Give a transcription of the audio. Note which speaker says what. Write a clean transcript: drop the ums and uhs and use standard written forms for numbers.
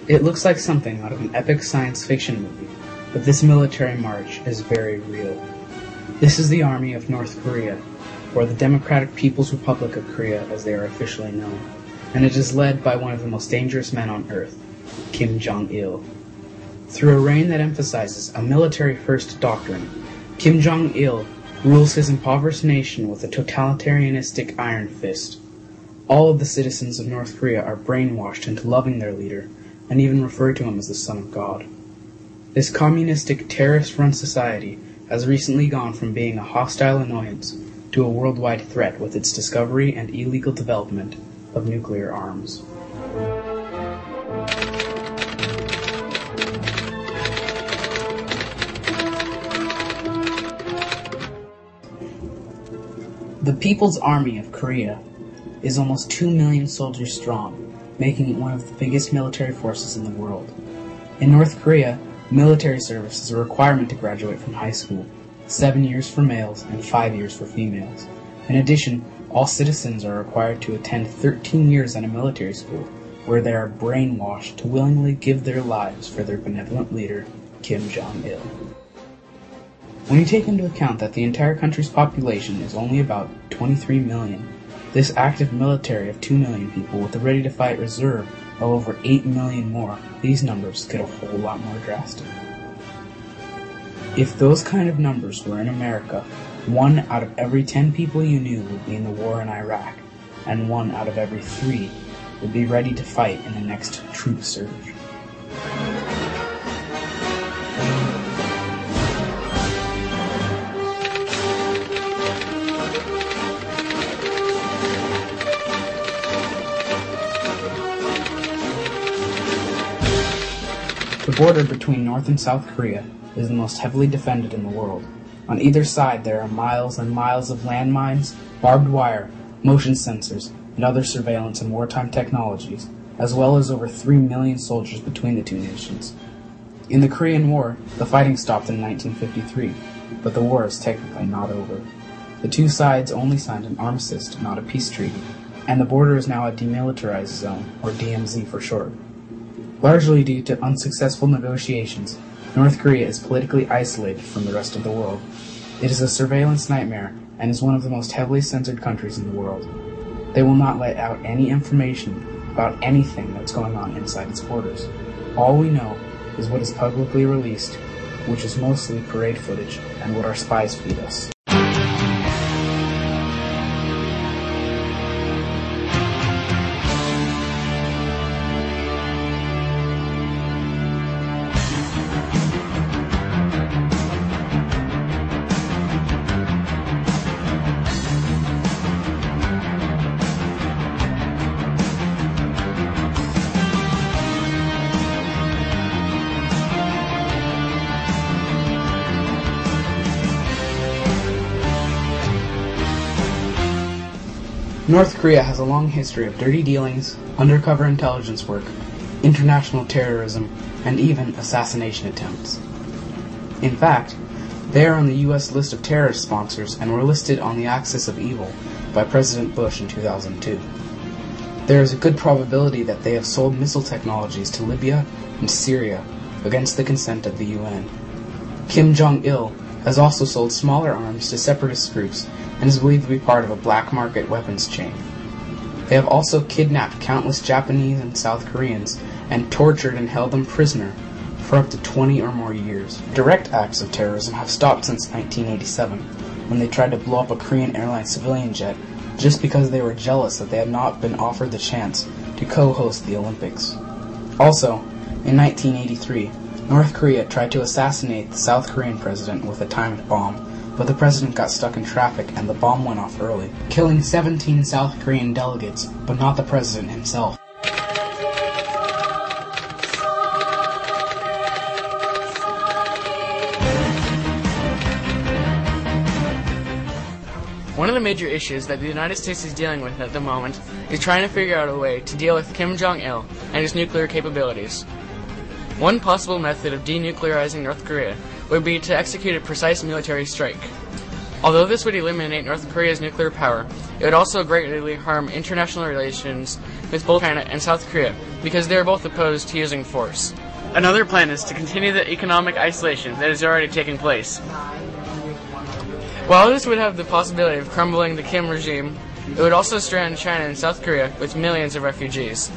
Speaker 1: It looks like something out of an epic science fiction movie, but this military march is very real. This is the Army of North Korea, or the Democratic People's Republic of Korea as they are officially known, and it is led by one of the most dangerous men on earth, Kim Jong Il. Through a reign that emphasizes a military-first doctrine, Kim Jong Il rules his impoverished nation with a totalitarianistic iron fist. All of the citizens of North Korea are brainwashed into loving their leader, and even refer to him as the son of God. This communistic, terrorist-run society has recently gone from being a hostile annoyance to a worldwide threat with its discovery and illegal development of nuclear arms. The People's Army of Korea is almost 2 million soldiers strong, making it one of the biggest military forces in the world. In North Korea, military service is a requirement to graduate from high school, 7 years for males and 5 years for females. In addition, all citizens are required to attend 13 years in a military school, where they are brainwashed to willingly give their lives for their benevolent leader, Kim Jong Il. When you take into account that the entire country's population is only about 23 million, this active military of 2 million people with a ready-to-fight reserve of over 8 million more, these numbers get a whole lot more drastic. If those kind of numbers were in America, 1 out of every 10 people you knew would be in the war in Iraq, and 1 out of every 3 would be ready to fight in the next troop surge. The border between North and South Korea is the most heavily defended in the world. On either side there are miles and miles of landmines, barbed wire, motion sensors, and other surveillance and wartime technologies, as well as over 3 million soldiers between the two nations. In the Korean War, the fighting stopped in 1953, but the war is technically not over. The two sides only signed an armistice, not a peace treaty, and the border is now a demilitarized zone, or DMZ for short. Largely due to unsuccessful negotiations, North Korea is politically isolated from the rest of the world. It is a surveillance nightmare and is one of the most heavily censored countries in the world. They will not let out any information about anything that's going on inside its borders. All we know is what is publicly released, which is mostly parade footage and what our spies feed us. North Korea has a long history of dirty dealings, undercover intelligence work, international terrorism, and even assassination attempts. In fact, they are on the U.S. list of terrorist sponsors and were listed on the axis of evil by President Bush in 2002. There is a good probability that they have sold missile technologies to Libya and Syria against the consent of the UN. Kim Jong Il has also sold smaller arms to separatist groups and is believed to be part of a black market weapons chain. They have also kidnapped countless Japanese and South Koreans and tortured and held them prisoner for up to 20 or more years. Direct acts of terrorism have stopped since 1987, when they tried to blow up a Korean Airlines civilian jet just because they were jealous that they had not been offered the chance to co-host the Olympics. Also, in 1983, North Korea tried to assassinate the South Korean president with a timed bomb, but the president got stuck in traffic and the bomb went off early, killing 17 South Korean delegates, but not the president himself.
Speaker 2: One of the major issues that the United States is dealing with at the moment is trying to figure out a way to deal with Kim Jong Il and his nuclear capabilities. One possible method of denuclearizing North Korea would be to execute a precise military strike. Although this would eliminate North Korea's nuclear power, it would also greatly harm international relations with both China and South Korea, because they are both opposed to using force. Another plan is to continue the economic isolation that is already taking place. While this would have the possibility of crumbling the Kim regime, it would also strand China and South Korea with millions of refugees.